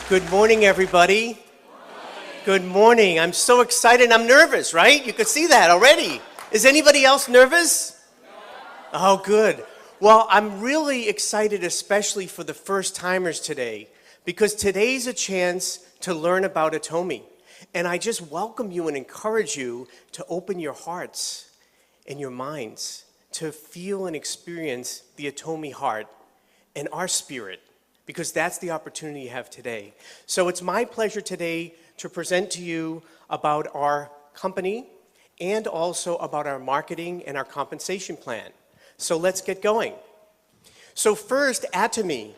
Good morning, everybody. Good morning. I'm so excited. I'm nervous, right? You could see that already. Is anybody else nervous? Oh, good. Well, I'm really excited, especially for the first-timers today, because today's a chance to learn about Atomy. And I just welcome you and encourage you to open your hearts and your minds to feel and experience the Atomy heart and our spirit, because that's the opportunity you have today. So it's my pleasure today to present to you about our company and also about our marketing and our compensation plan. So let's get going. So first, Atomy.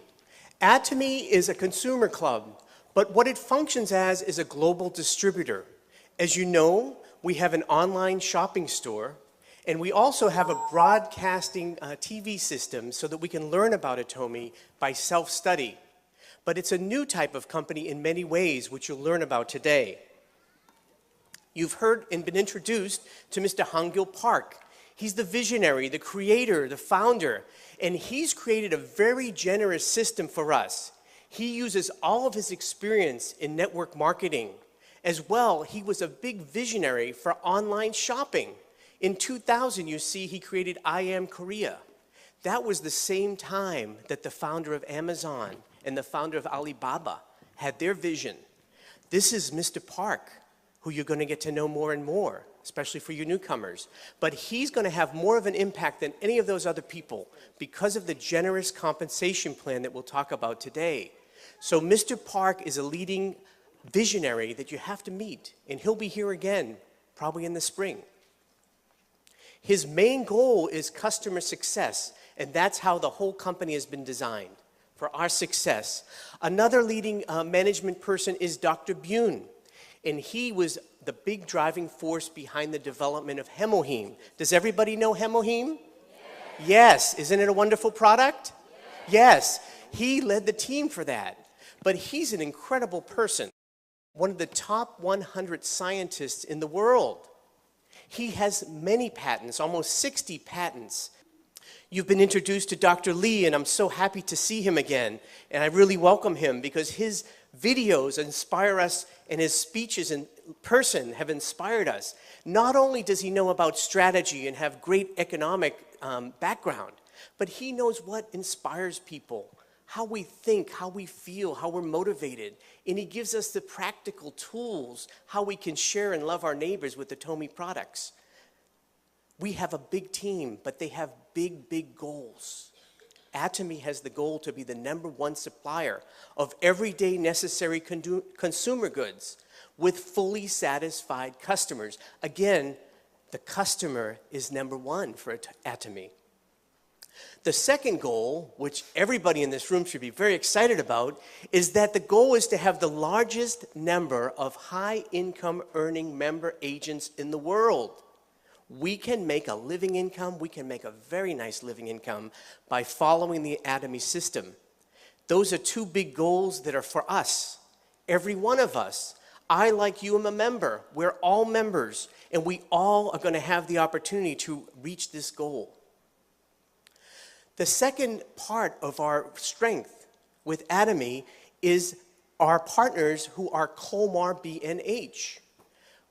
Atomy is a consumer club, but what it functions as is a global distributor. As you know, we have an online shopping store, and we also have a broadcasting TV system so that we can learn about Atomy by self-study. But it's a new type of company in many ways, which you'll learn about today. You've heard and been introduced to Mr. Hangil Park. He's the visionary, the creator, the founder, and he's created a very generous system for us. He uses all of his experience in network marketing. As well, he was a big visionary for online shopping. In 2000, you see, he created I Am Korea. That was the same time that the founder of Amazon and the founder of Alibaba had their vision. This is Mr. Park, who you're going to get to know more and more, especially for you newcomers. But he's going to have more of an impact than any of those other people because of the generous compensation plan that we'll talk about today. So Mr. Park is a leading visionary that you have to meet, and he'll be here again, probably in the spring. His main goal is customer success, and that's how the whole company has been designed, for our success. Another leading management person is Dr. Bune, and he was the big driving force behind the development of Hemohim. Does everybody know Hemohim? Yes. Isn't it a wonderful product? Yes. He led the team for that. But he's an incredible person, one of the top 100 scientists in the world. He has many patents, almost 60 patents. You've been introduced to Dr. Lee, and I'm so happy to see him again. And I really welcome him because his videos inspire us, and his speeches in person have inspired us. Not only does he know about strategy and have great economic background, but he knows what inspires people, how we think, how we feel, how we're motivated. And he gives us the practical tools, how we can share and love our neighbors with the Atomy products. We have a big team, but they have big, big goals. Atomy has the goal to be the #1 supplier of everyday necessary consumer goods with fully satisfied customers. Again, the customer is #1 for Atomy. The second goal, which everybody in this room should be very excited about, is that the goal is to have the largest number of high-income earning member agents in the world. We can make a living income, we can make a very nice living income by following the Atomy system. Those are two big goals that are for us, every one of us. I, like you, am a member. We're all members, and we all are going to have the opportunity to reach this goal. The second part of our strength with Atomy is our partners who are Colmar B&H.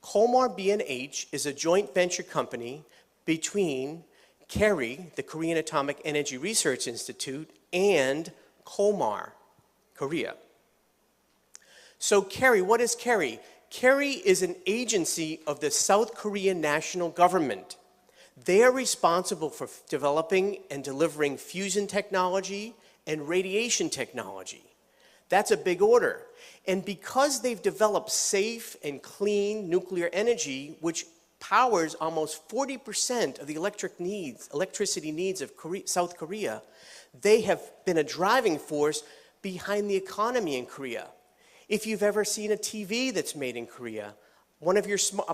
Colmar B&H is a joint venture company between KERI, the Korean Atomic Energy Research Institute, and Colmar, Korea. So KERI, what is KERI? KERI is an agency of the South Korean national government. They are responsible for developing and delivering fusion technology and radiation technology. That's a big order. And because they've developed safe and clean nuclear energy, which powers almost 40% of the electricity needs of South Korea, they have been a driving force behind the economy in Korea. If you've ever seen a TV that's made in Korea,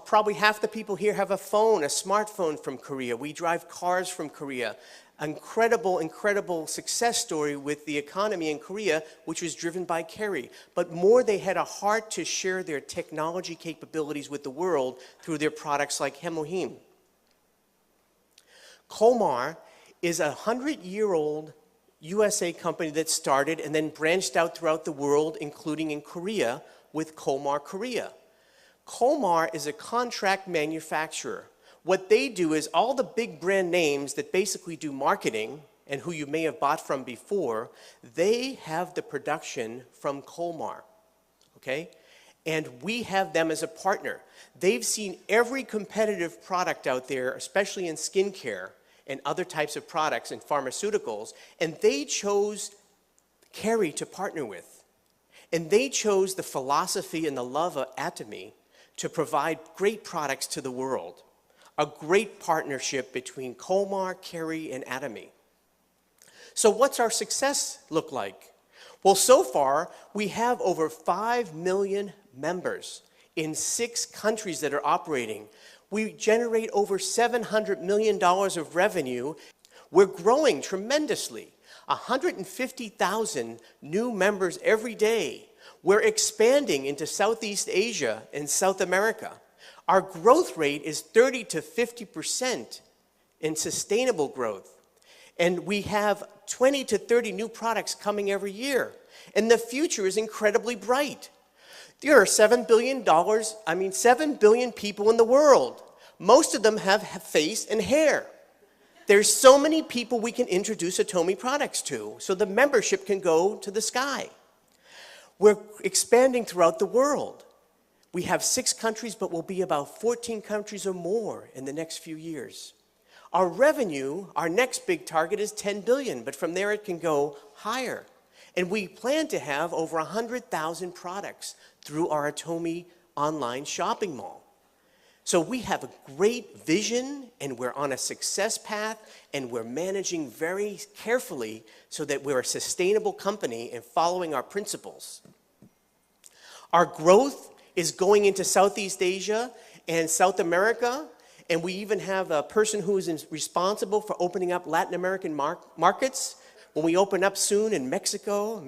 probably half the people here have a smartphone from Korea. We drive cars from Korea. Incredible, incredible success story with the economy in Korea, which was driven by KERI. But more, they had a heart to share their technology capabilities with the world through their products like Hemohim. Colmar is a 100-year-old USA company that started and then branched out throughout the world, including in Korea with Kolmar Korea. Kolmar is a contract manufacturer. What they do is all the big brand names that basically do marketing and who you may have bought from before, they have the production from Kolmar, okay? And we have them as a partner. They've seen every competitive product out there, especially in skincare and other types of products and pharmaceuticals, and they chose Kerry to partner with. And they chose the philosophy and the love of Atomy to provide great products to the world. A great partnership between Kolmar, Kerry, and Atomy. So what's our success look like? Well, so far, we have over 5 million members in 6 countries that are operating. We generate over $700 million of revenue. We're growing tremendously. 150,000 new members every day. We're expanding into Southeast Asia and South America. Our growth rate is 30 to 50% in sustainable growth. And we have 20 to 30 new products coming every year. And the future is incredibly bright. There are $7 billion people in the world. Most of them have face and hair. There's so many people we can introduce Atomy products to, so the membership can go to the sky. We're expanding throughout the world. We have 6 countries, but we'll be about 14 countries or more in the next few years. Our revenue, our next big target is 10 billion, but from there it can go higher. And we plan to have over 100,000 products through our Atomy online shopping mall. So we have a great vision, and we're on a success path, and we're managing very carefully so that we're a sustainable company and following our principles. Our growth is going into Southeast Asia and South America, and we even have a person who is responsible for opening up Latin American markets. When we open up soon in Mexico,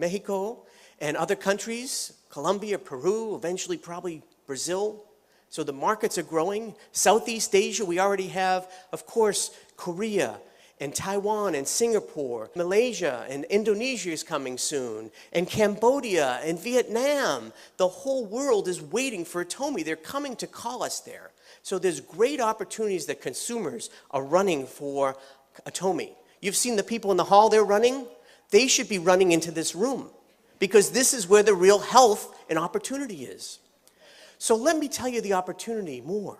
and other countries, Colombia, Peru, eventually probably Brazil. So the markets are growing. Southeast Asia, we already have, of course, Korea and Taiwan and Singapore. Malaysia and Indonesia is coming soon. And Cambodia and Vietnam. The whole world is waiting for Atomy. They're coming to call us there. So there's great opportunities that consumers are running for Atomy. You've seen the people in the hall, they're running. They should be running into this room because this is where the real health and opportunity is. So let me tell you the opportunity more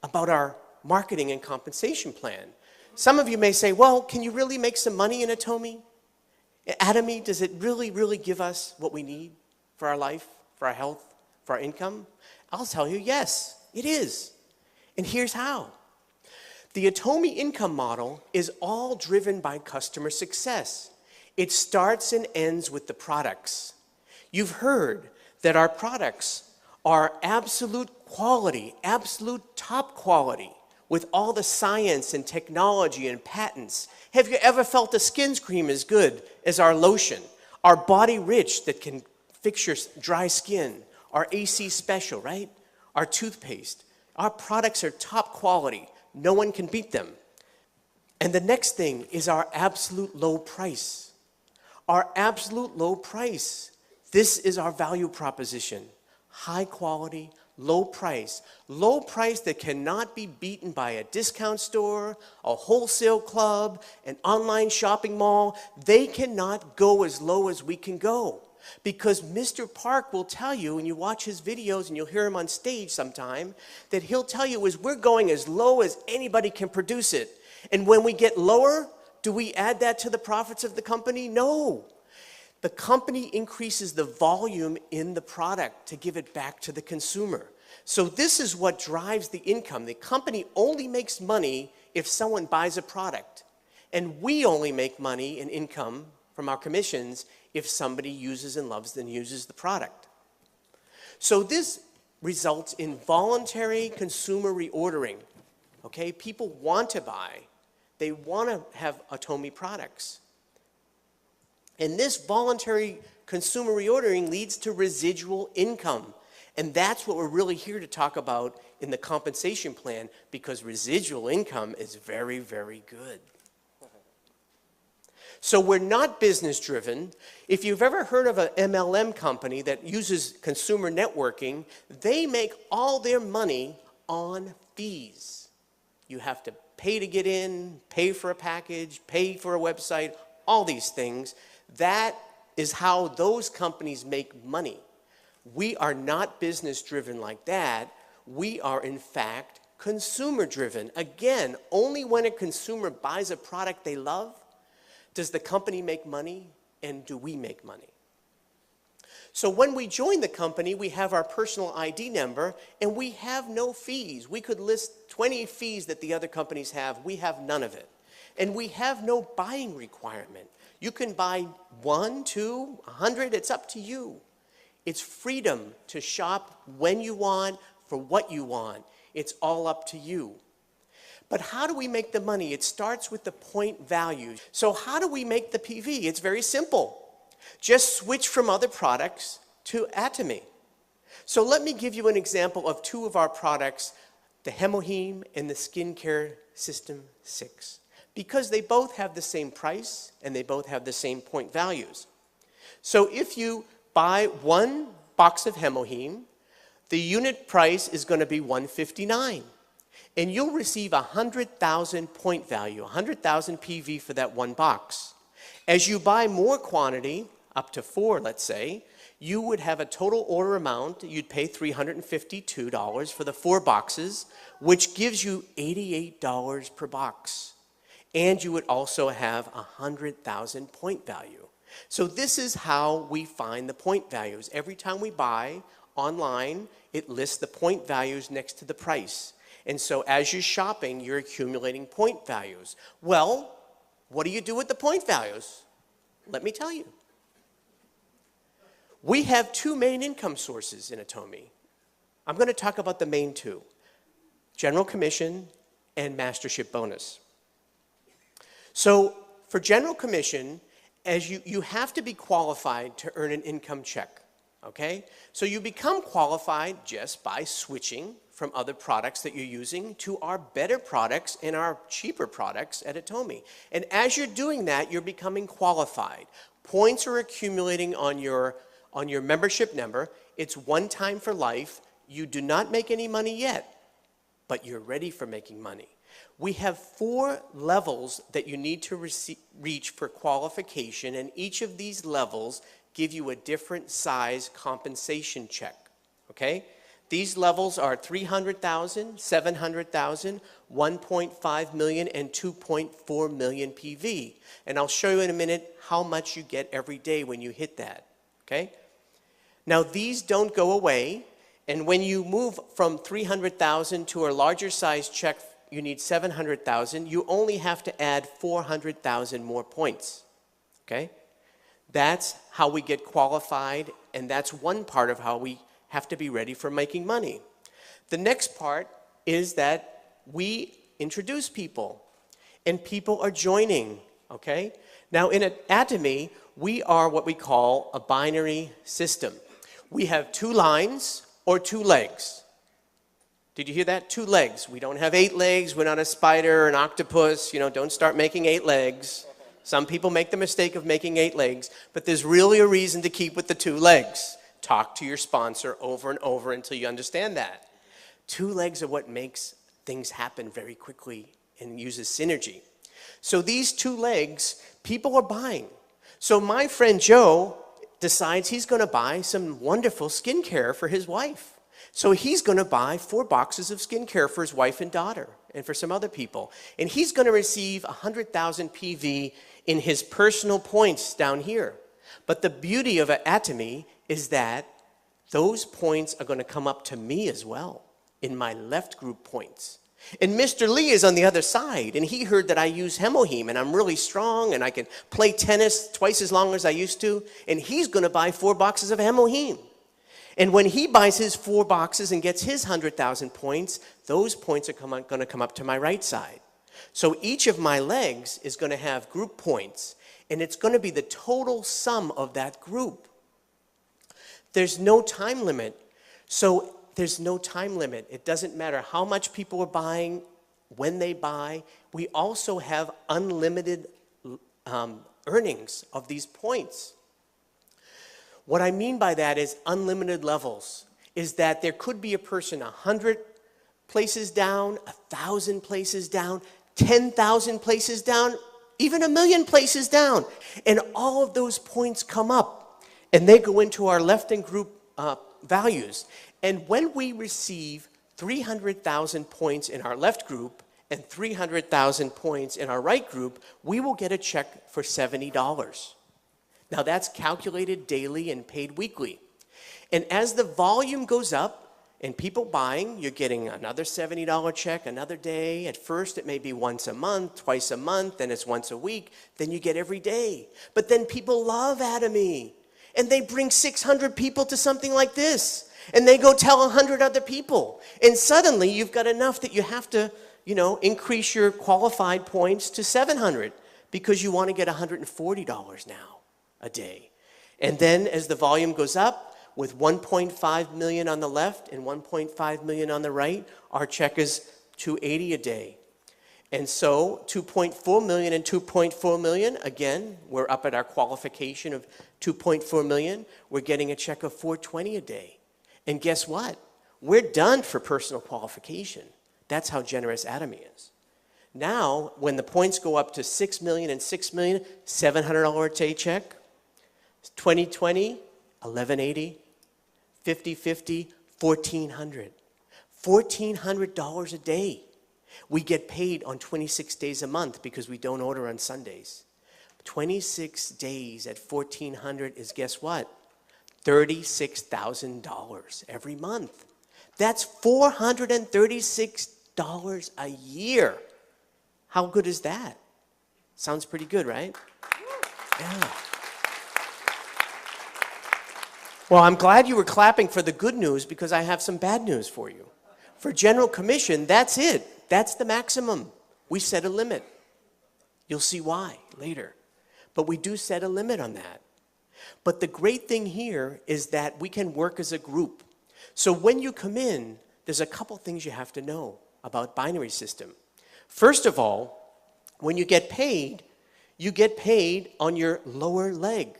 about our marketing and compensation plan. Some of you may say, well, can you really make some money in Atomy? Atomy, does it really give us what we need for our life, for our health, for our income? I'll tell you, yes, it is. And here's how. The Atomy income model is all driven by customer success. It starts and ends with the products. You've heard that our products are absolute quality, absolute top quality, with all the science and technology and patents. Have you ever felt a skin cream as good as our lotion? Our Body Rich that can fix your dry skin. Our AC Special, right? Our toothpaste. Our products are top quality. No one can beat them. And the next thing is our absolute low price. Our absolute low price. This is our value proposition. High quality, low price that cannot be beaten by a discount store, a wholesale club, an online shopping mall. They cannot go as low as we can go. Because Mr. Park will tell you, and you watch his videos and you'll hear him on stage sometime, that he'll tell you is we're going as low as anybody can produce it. And when we get lower, do we add that to the profits of the company? No. The company increases the volume in the product to give it back to the consumer. So this is what drives the income. The company only makes money if someone buys a product. And we only make money and income from our commissions if somebody uses and loves and uses the product. So this results in voluntary consumer reordering. Okay, people want to buy. They want to have Atomy products. And this voluntary consumer reordering leads to residual income. And that's what we're really here to talk about in the compensation plan, because residual income is very, very good. So we're not business driven. If you've ever heard of an MLM company that uses consumer networking, they make all their money on fees. You have to pay to get in, pay for a package, pay for a website, all these things. That is how those companies make money. We are not business driven like that. We are in fact consumer driven. Again, only when a consumer buys a product they love does the company make money, and do we make money. So when we join the company, we have our personal ID number, and we have no fees. We could list 20 fees that the other companies have. We have none of it. And we have no buying requirement. You can buy 1, 2, 100, it's up to you. It's freedom to shop when you want, for what you want. It's all up to you. But how do we make the money? It starts with the point value. So how do we make the PV? It's very simple. Just switch from other products to Atomy. So let me give you an example of two of our products, the Hemoheme and the Skincare System 6, because they both have the same price and they both have the same point values. So if you buy one box of Hemoheme, the unit price is going to be $159. And you'll receive 100,000 point value, 100,000 PV for that one box. As you buy more quantity, up to 4, let's say, you would have a total order amount. You'd pay $352 for the 4 boxes, which gives you $88 per box. And you would also have 100,000 point value. So this is how we find the point values. Every time we buy online, it lists the point values next to the price. And so as you're shopping, you're accumulating point values. Well, what do you do with the point values? Let me tell you. We have 2 main income sources in Atomy. I'm going to talk about the main 2, General Commission and Mastership Bonus. So for General Commission, as you have to be qualified to earn an income check, okay? So you become qualified just by switching from other products that you're using to our better products and our cheaper products at Atomy. And as you're doing that, you're becoming qualified. Points are accumulating on your membership number. It's one time for life. You do not make any money yet, but you're ready for making money. We have 4 levels that you need to reach for qualification, and each of these levels give you a different size compensation check, okay? These levels are 300,000, 700,000, 1.5 million, and 2.4 million PV. And I'll show you in a minute how much you get every day when you hit that, okay? Now these don't go away, and when you move from 300,000 to a larger size check, you need 700,000, you only have to add 400,000 more points, okay? That's how we get qualified, and that's one part of how we have to be ready for making money. The next part is that we introduce people, and people are joining, okay? Now in Atomy, we are what we call a binary system. We have 2 lines or 2 legs. Did you hear that? 2 legs. We don't have 8 legs. We're not a spider, an octopus. You know, don't start making 8 legs. Some people make the mistake of making 8 legs, but there's really a reason to keep with the 2 legs. Talk to your sponsor over and over until you understand that. 2 legs are what makes things happen very quickly and uses synergy. So these 2 legs, people are buying. So my friend Joe decides he's going to buy some wonderful skincare for his wife. So he's going to buy 4 boxes of skincare for his wife and daughter and for some other people. And he's going to receive 100,000 PV in his personal points down here. But the beauty of Atomy is that those points are going to come up to me as well in my left group points. And Mr. Lee is on the other side, and he heard that I use Hemoheme, and I'm really strong, and I can play tennis twice as long as I used to, and he's going to buy 4 boxes of Hemoheme. And when he buys his 4 boxes and gets his 100,000 points, those points are going to come up to my right side. So each of my legs is going to have group points, and it's going to be the total sum of that group. There's no time limit. So there's no time limit. It doesn't matter how much people are buying, when they buy. We also have unlimited earnings of these points. What I mean by that is unlimited levels, is that there could be a person 100 places down, 1,000 places down, 10,000 places down, even 1,000,000 places down. And all of those points come up and they go into our left and group values. And when we receive 300,000 points in our left group and 300,000 points in our right group, we will get a check for $70. Now that's calculated daily and paid weekly. And as the volume goes up and people buying, you're getting another $70 check another day. At first it may be once a month, twice a month, then it's once a week, then you get every day. But then people love Atomy and they bring 600 people to something like this. And they go tell 100 other people. And suddenly you've got enough that you have to, increase your qualified points to 700 because you want to get $140 now a day. And then as the volume goes up, with 1.5 million on the left and 1.5 million on the right, our check is $280 a day. And so 2.4 million and 2.4 million, again, we're up at our qualification of 2.4 million. We're getting a check of $420 a day. And guess what? We're done for personal qualification. That's how generous Atomy is. Now, when the points go up to 6 million and 6 million, $700 a day check. 2020, $1,180. 50/50, $1,400. $1,400 a day. We get paid on 26 days a month because we don't order on Sundays. 26 days at $1,400 is, guess what? $36,000 every month. That's $436 a year. How good is that? Sounds pretty good, right? Yeah. Well, I'm glad you were clapping for the good news because I have some bad news for you. For general commission, that's it. That's the maximum. We set a limit. You'll see why later. But we do set a limit on that. But the great thing here is that we can work as a group. So when you come in, there's a couple things you have to know about binary system. First of all, when you get paid on your lower leg.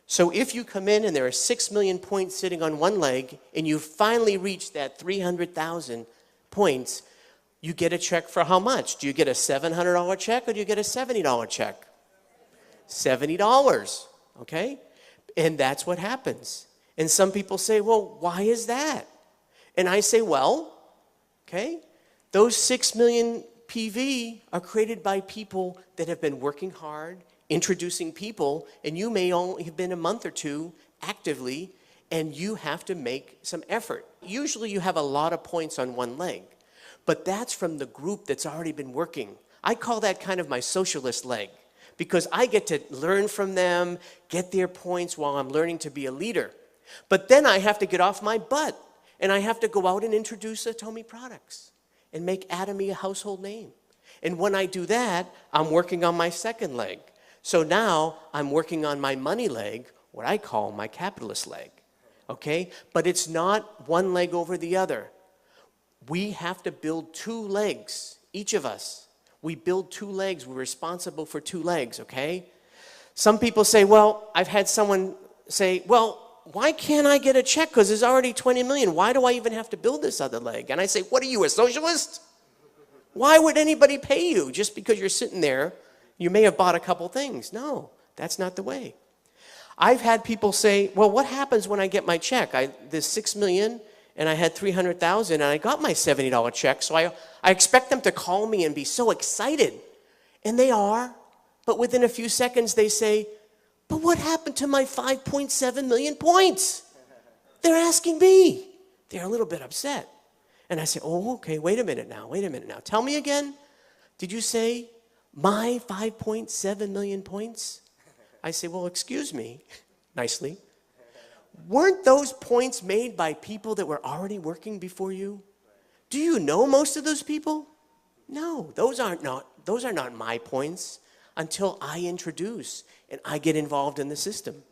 So if you come in and there are 6 million points sitting on one leg and you finally reach that 300,000 points, you get a check for how much? Do you get a $700 check or do you get a $70 check? $70, okay? And that's what happens. And some people say, well, why is that? And I say, well, okay, those 6 million PV are created by people that have been working hard, introducing people, and you may only have been a month or two actively, and you have to make some effort. Usually you have a lot of points on one leg, but that's from the group that's already been working. I call that kind of my socialist leg, because I get to learn from them, get their points while I'm learning to be a leader. But then I have to get off my butt, and I have to go out and introduce Atomy products and make Atomy a household name. And when I do that, I'm working on my second leg. So now I'm working on my money leg, what I call my capitalist leg, okay? But it's not one leg over the other. We have to build two legs, each of us. We build two legs. We're responsible for two legs, okay? Some people say, well, I've had someone say, well, why can't I get a check? Because there's already 20 million. Why do I even have to build this other leg? And I say, what are you, a socialist? Why would anybody pay you just because you're sitting there? You may have bought a couple things. No, that's not the way. I've had people say, well, what happens when I get my check? There's 6 million and I had 300,000 and I got my $70 check. So I expect them to call me and be so excited. And they are. But within a few seconds they say, but what happened to my 5.7 million points? They're asking me. They're a little bit upset. And I say, oh, okay, wait a minute now. Tell me again. Did you say my 5.7 million points? I say, well, excuse me, nicely. Weren't those points made by people that were already working before you? Do you know most of those people? No, those are not my points until I introduce and I get involved in the system.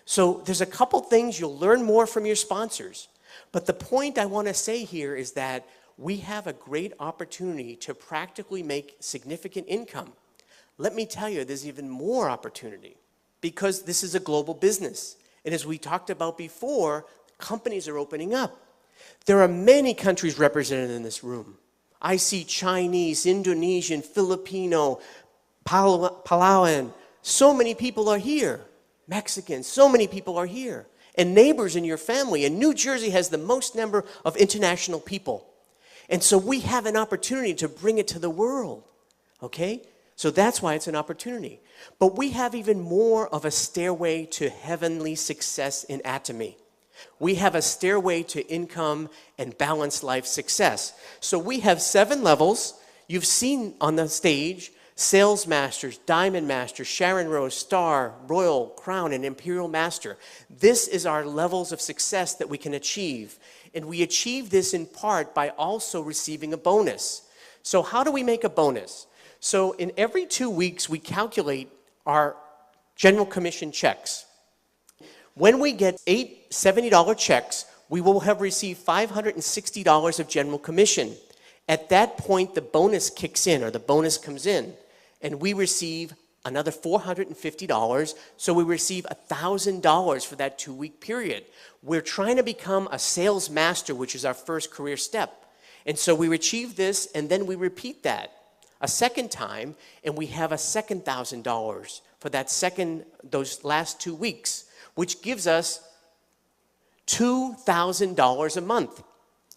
So there's a couple things you'll learn more from your sponsors. But the point I want to say here is that we have a great opportunity to practically make significant income. Let me tell you, there's even more opportunity because this is a global business. And as we talked about before, companies are opening up. There are many countries represented in this room. I see Chinese, Indonesian, Filipino, Palauan. So many people are here. Mexicans, so many people are here. And neighbors in your family. And New Jersey has the most number of international people. And so we have an opportunity to bring it to the world. Okay? So that's why it's an opportunity. But we have even more of a stairway to heavenly success in Atomy. We have a stairway to income and balanced life success. So we have 7 levels. You've seen on the stage Sales Masters, Diamond Master, Sharon Rose, Star, Royal, Crown, and Imperial Master. This is our levels of success that we can achieve. And we achieve this in part by also receiving a bonus. So how do we make a bonus? So in every 2 weeks, we calculate our general commission checks. When we get 8 $70 checks, we will have received $560 of general commission. At that point, the bonus kicks in, or the bonus comes in, and we receive another $450, so we receive $1,000 for that 2-week period. We're trying to become a sales master, which is our first career step. And so we achieve this, and then we repeat that a second time, and we have a second $1,000 for those last 2 weeks, which gives us $2,000 a month,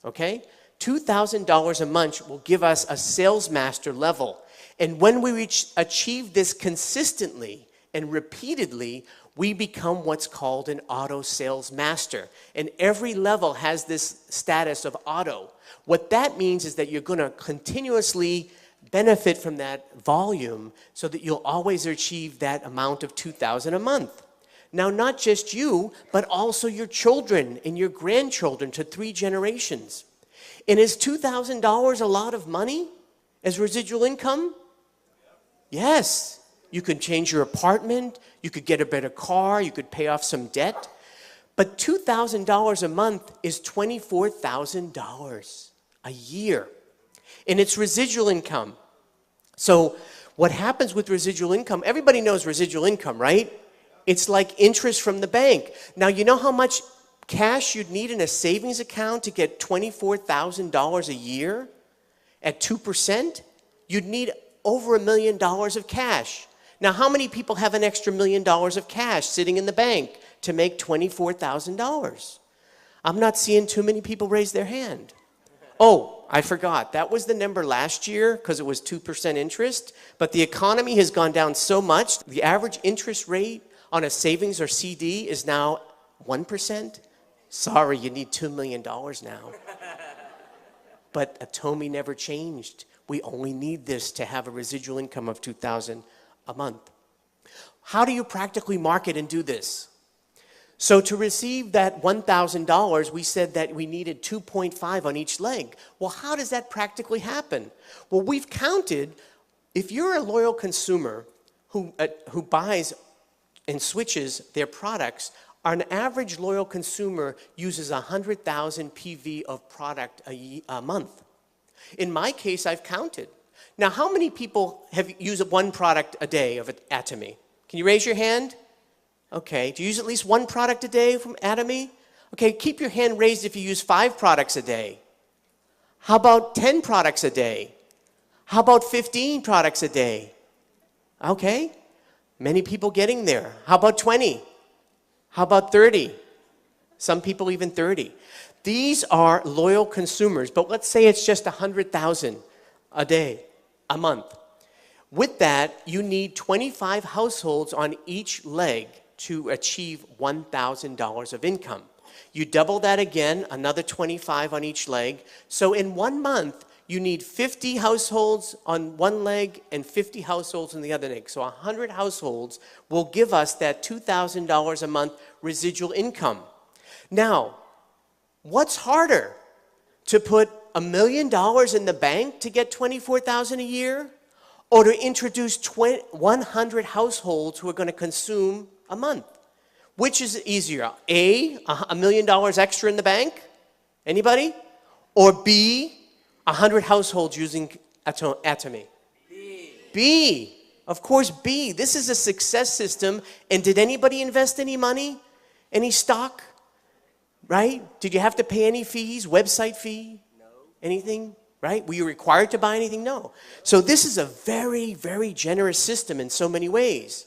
okay? $2,000 a month will give us a sales master level. And when we achieve this consistently and repeatedly, we become what's called an auto sales master. And every level has this status of auto. What that means is that you're going to continuously benefit from that volume so that you'll always achieve that amount of $2,000 a month. Now, not just you, but also your children and your grandchildren to 3 generations. And is $2,000 a lot of money as residual income? Yes. You could change your apartment, you could get a better car, you could pay off some debt. But $2,000 a month is $24,000 a year. And it's residual income. So what happens with residual income, everybody knows residual income, right? It's like interest from the bank. Now, you know how much cash you'd need in a savings account to get $24,000 a year at 2%? You'd need over $1 million of cash. Now, how many people have an extra $1 million of cash sitting in the bank to make $24,000? I'm not seeing too many people raise their hand. Oh, I forgot. That was the number last year because it was 2% interest. But the economy has gone down so much. The average interest rate on a savings or CD is now 1%. Sorry, you need $2 million now. But Atomy never changed. We only need this to have a residual income of $2,000 a month. How do you practically market and do this? So to receive that $1,000, we said that we needed 2.5 on each leg. Well, how does that practically happen? Well, we've counted, if you're a loyal consumer who buys and switches their products, an average loyal consumer uses 100,000 PV of product a month. In my case, I've counted. Now, how many people have used one product a day of Atomy? Can you raise your hand? Okay. Do you use at least one product a day from Atomy? Okay, keep your hand raised if you use 5 products a day. How about 10 products a day? How about 15 products a day? Okay. Many people getting there. How about 20? How about 30? Some people even 30. These are loyal consumers, but let's say it's just 100,000 a day, a month. With that, you need 25 households on each leg to achieve $1,000 of income. You double that again, another 25 on each leg. So in 1 month, you need 50 households on one leg and 50 households on the other leg. So 100 households will give us that $2,000 a month residual income. Now, what's harder? To put $1 million in the bank to get $24,000 a year? Or to introduce 100 households who are going to consume a month? Which is easier? A, $1 million extra in the bank? Anybody? Or B, 100 households using Atomy? B. Of course, B, this is a success system. And did anybody invest any money? Any stock? Right? Did you have to pay any fees? Website fee? No. Anything? Right? Were you required to buy anything? No. So this is a very, very generous system in so many ways.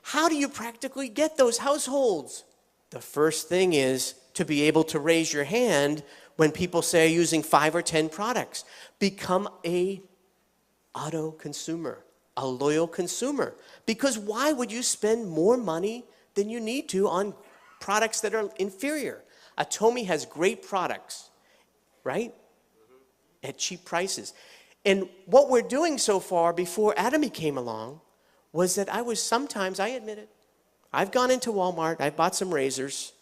How do you practically get those households? The first thing is to be able to raise your hand when people say are using 5 or 10 products. Become a auto consumer, a loyal consumer. Because why would you spend more money than you need to on products that are inferior? Atomy has great products, right? At cheap prices. And what we're doing so far before Atomy came along was that I admit it, I've gone into Walmart, I've bought some razors,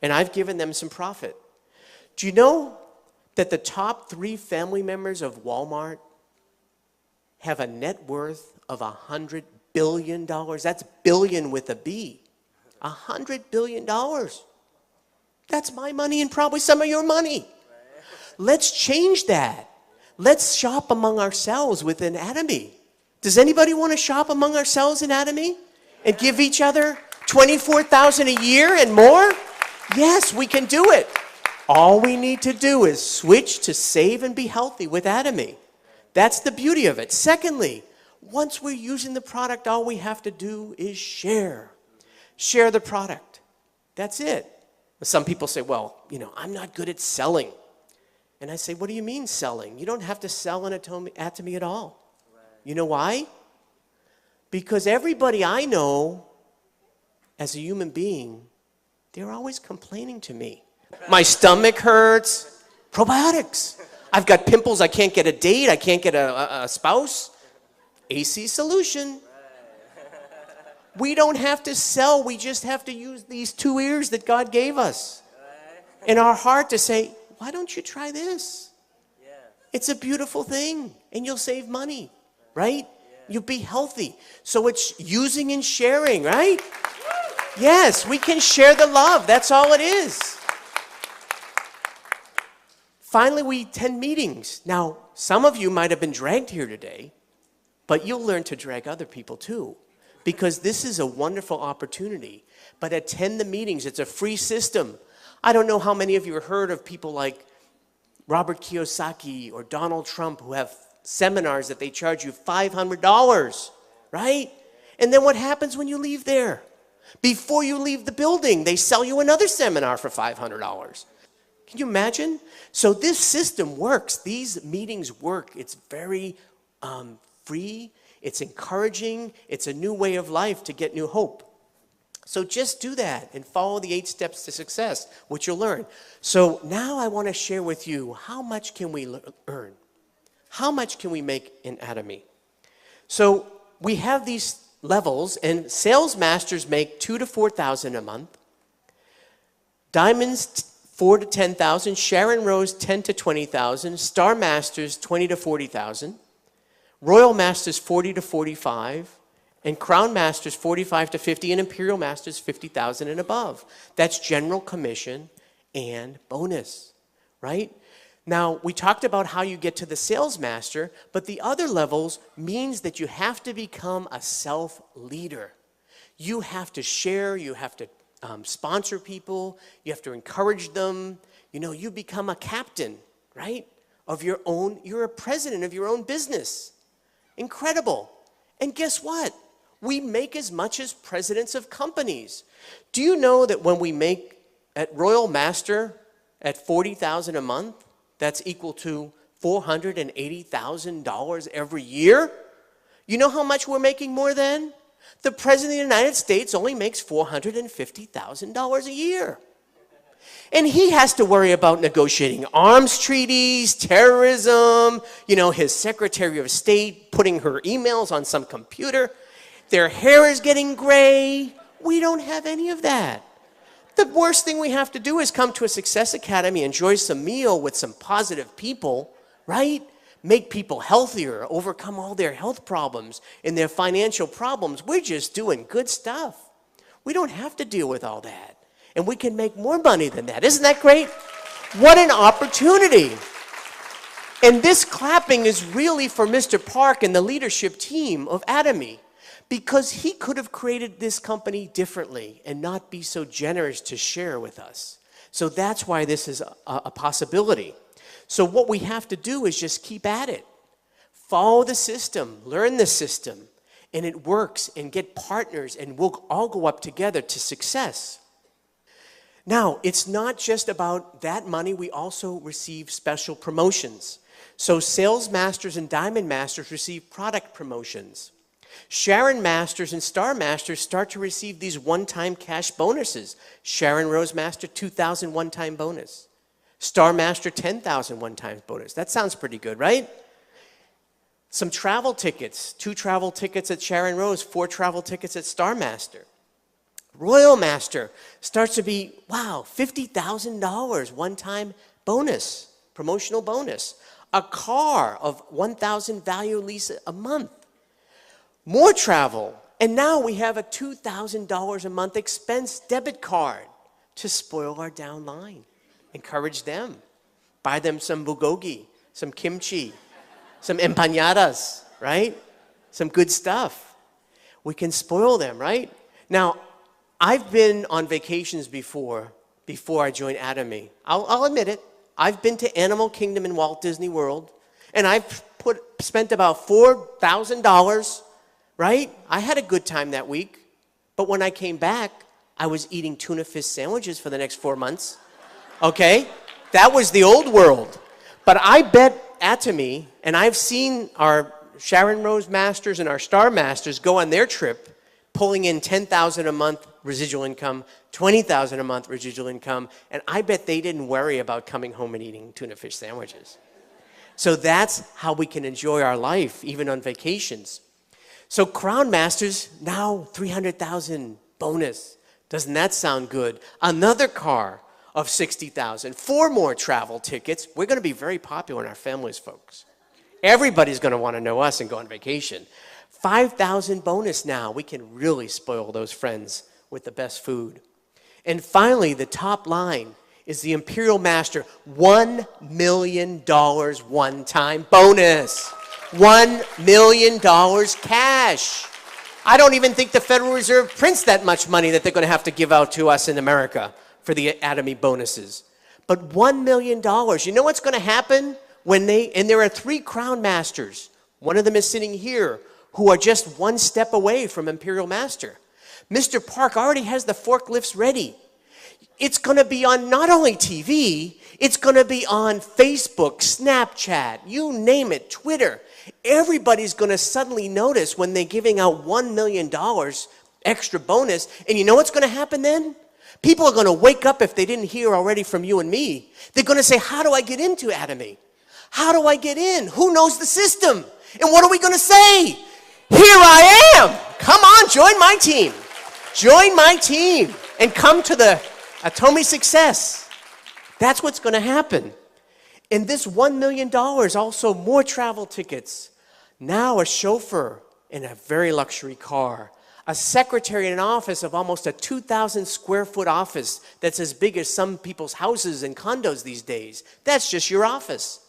and I've given them some profit. Do you know that the top 3 family members of Walmart have a net worth of $100 billion? That's billion with a B. $100 billion. That's my money and probably some of your money. Let's change that. Let's shop among ourselves within Atomy. Does anybody want to shop among ourselves in Atomy and give each other $24,000 a year and more? Yes, we can do it. All we need to do is switch to save and be healthy with Atomy. That's the beauty of it. Secondly, once we're using the product, all we have to do is share. Share the product. That's it. Some people say, well, I'm not good at selling. And I say, what do you mean selling? You don't have to sell an Atomy at all. Right. You know why? Because everybody I know as a human being, they're always complaining to me. My stomach hurts. Probiotics. I've got pimples. I can't get a date. I can't get a spouse. AC solution. We don't have to sell. We just have to use these 2 ears that God gave us in our heart to say, why don't you try this? Yeah. It's a beautiful thing, and you'll save money, right? Yeah. You'll be healthy. So it's using and sharing, right? Yes, we can share the love. That's all it is. Finally, we attend meetings. Now, some of you might have been dragged here today, but you'll learn to drag other people too, because this is a wonderful opportunity. But attend the meetings. It's a free system. I don't know how many of you have heard of people like Robert Kiyosaki or Donald Trump who have seminars that they charge you $500, right? And then what happens when you leave there? Before you leave the building, they sell you another seminar for $500. Can you imagine? So this system works. These meetings work. It's very free. It's encouraging. It's a new way of life to get new hope. So just do that and follow the 8 steps to success, which you'll learn. So now I want to share with you, how much can we earn? How much can we make in Atomy? So we have these levels, and sales masters make $2,000 to $4,000 a month. Diamonds, $4,000 to $10,000. Sharon Rose, $10,000 to $20,000. Star Masters, $20,000 to $40,000. Royal Masters, $40,000 to $45,000. And Crown Masters, $45,000 to $50,000, and Imperial Masters, $50,000 and above. That's general commission and bonus, right? Now, we talked about how you get to the sales master, but the other levels means that you have to become a self-leader. You have to share, you have to sponsor people, you have to encourage them. You become a captain, right, of your own, you're a president of your own business. Incredible. And guess what? We make as much as presidents of companies. Do you know that when we make at Royal Master at $40,000 a month, that's equal to $480,000 every year? You know how much we're making more than? The President of the United States only makes $450,000 a year. And he has to worry about negotiating arms treaties, terrorism, his Secretary of State putting her emails on some computer. Their hair is getting gray. We don't have any of that. The worst thing we have to do is come to a Success Academy, enjoy some meal with some positive people, right? Make people healthier, overcome all their health problems and their financial problems. We're just doing good stuff. We don't have to deal with all that. And we can make more money than that. Isn't that great? What an opportunity. And this clapping is really for Mr. Park and the leadership team of Atomy. because he could have created this company differently and not be so generous to share with us. So that's why this is a possibility. So what we have to do is just keep at it. Follow the system, learn the system, and it works, and get partners, and we'll all go up together to success. Now, it's not just about that money. We also receive special promotions. So sales masters and diamond masters receive product promotions. Sharon Masters and Star Masters start to receive these one-time cash bonuses. Sharon Rose Master, $2,000 one-time bonus. Star Master, $10,000 one-time bonus. That sounds pretty good, right? Some travel tickets, 2 travel tickets at Sharon Rose, 4 travel tickets at Star Master. Royal Master starts to be, wow, $50,000 one-time bonus, promotional bonus. A car of $1,000 value lease a month. More travel, and now we have a $2,000 a month expense debit card to spoil our downline. Encourage them. Buy them some bulgogi, some kimchi, some empanadas, right? Some good stuff. We can spoil them, right? Now, I've been on vacations before I joined Atomy. I'll admit it. I've been to Animal Kingdom in Walt Disney World, and I've spent about $4,000, right? I had a good time that week, but when I came back, I was eating tuna fish sandwiches for the next 4 months, okay? That was the old world. But I bet Atomy, and I've seen our Sharon Rose Masters and our Star Masters go on their trip, pulling in $10,000 a month residual income, $20,000 a month residual income, and I bet they didn't worry about coming home and eating tuna fish sandwiches. So that's how we can enjoy our life, even on vacations. So Crown Masters, now $300,000 bonus. Doesn't that sound good? Another car of $60,000, 4 more travel tickets. We're going to be very popular in our families, folks. Everybody's going to want to know us and go on vacation. $5,000 bonus now. We can really spoil those friends with the best food. And finally, the top line is the Imperial Master, $1 million one-time bonus. $1 million cash. I don't even think the Federal Reserve prints that much money that they're going to have to give out to us in America for the Atomy bonuses. But $1 million, you know what's going to happen when and there are 3 Crown Masters. One of them is sitting here, who are just 1 step away from Imperial Master. Mr. Park already has the forklifts ready. It's going to be on not only TV, it's going to be on Facebook, Snapchat, you name it, Twitter. Everybody's going to suddenly notice when they're giving out $1 million extra bonus. And you know what's going to happen then? People are going to wake up if they didn't hear already from you and me. They're going to say, how do I get into Atomy? How do I get in? Who knows the system? And what are we going to say? Here I am. Come on, join my team. Join my team and come to the Atomy success. That's what's going to happen. And this $1 million, also more travel tickets. Now a chauffeur in a very luxury car. A secretary in an office of almost a 2,000 square foot office that's as big as some people's houses and condos these days. That's just your office.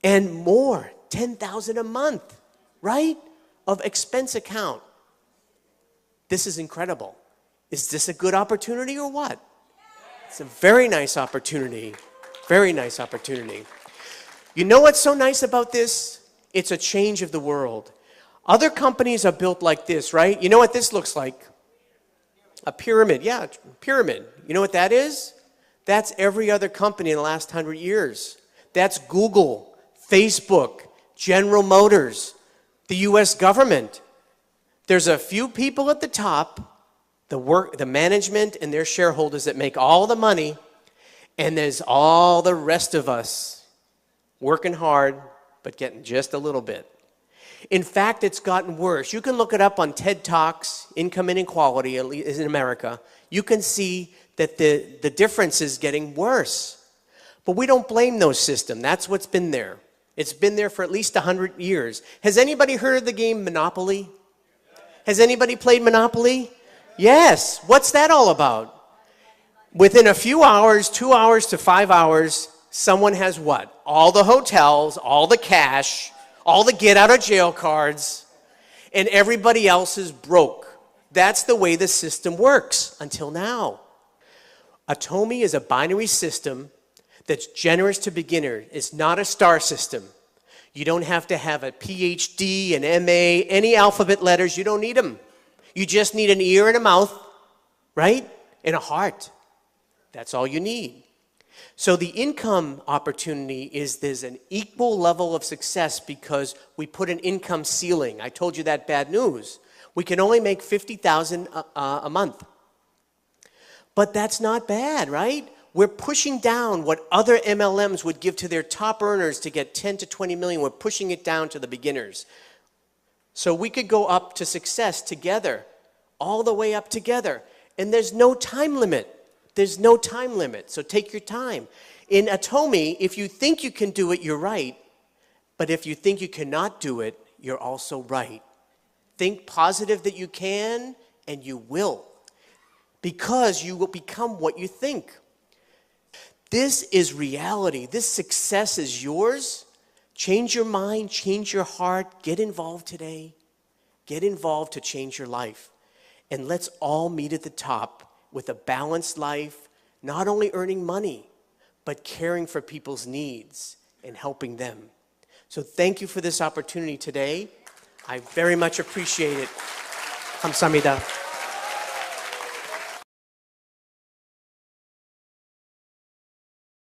And more, $10,000 a month, right? Of expense account. This is incredible. Is this a good opportunity or what? It's a very nice opportunity. Very nice opportunity. You know what's so nice about this? It's a change of the world. Other companies are built like this, right? You know what this looks like? A pyramid. Yeah, a pyramid. You know what that is? That's every other company in the last 100 years. That's Google, Facebook, General Motors, the US government. There's a few people at the top, the management and their shareholders that make all the money, and there's all the rest of us working hard, but getting just a little bit. In fact, it's gotten worse. You can look it up on TED Talks, Income Inequality, at least in America. You can see that the difference is getting worse. But we don't blame those systems. That's what's been there. It's been there for at least 100 years. Has anybody heard of the game Monopoly? Has anybody played Monopoly? Yes. What's that all about? Within a few hours, 2 hours to 5 hours, someone has what? All the hotels, all the cash, all the get-out-of-jail cards. and everybody else is broke. That's the way the system works until now. Atomy is a binary system that's generous to beginners. It's not a star system. You don't have to have a PhD, an MA, any alphabet letters. You don't need them. You just need an ear and a mouth, right? And a heart. That's all you need. So the income opportunity is there's an equal level of success because we put an income ceiling. I told you that bad news. We can only make $50,000 a month. But that's not bad, right? We're pushing down what other MLMs would give to their top earners to get 10 to 20 million. We're pushing it down to the beginners. So we could go up to success together, all the way up together. And there's no time limit. There's no time limit, so take your time. In Atomy, if you think you can do it, you're right. But if you think you cannot do it, you're also right. Think positive that you can, and you will. Because you will become what you think. This is reality. This success is yours. Change your mind, change your heart. Get involved today. Get involved to change your life. And let's all meet at the top with a balanced life, not only earning money, but caring for people's needs and helping them. So thank you for this opportunity today. I very much appreciate it. 감사합니다.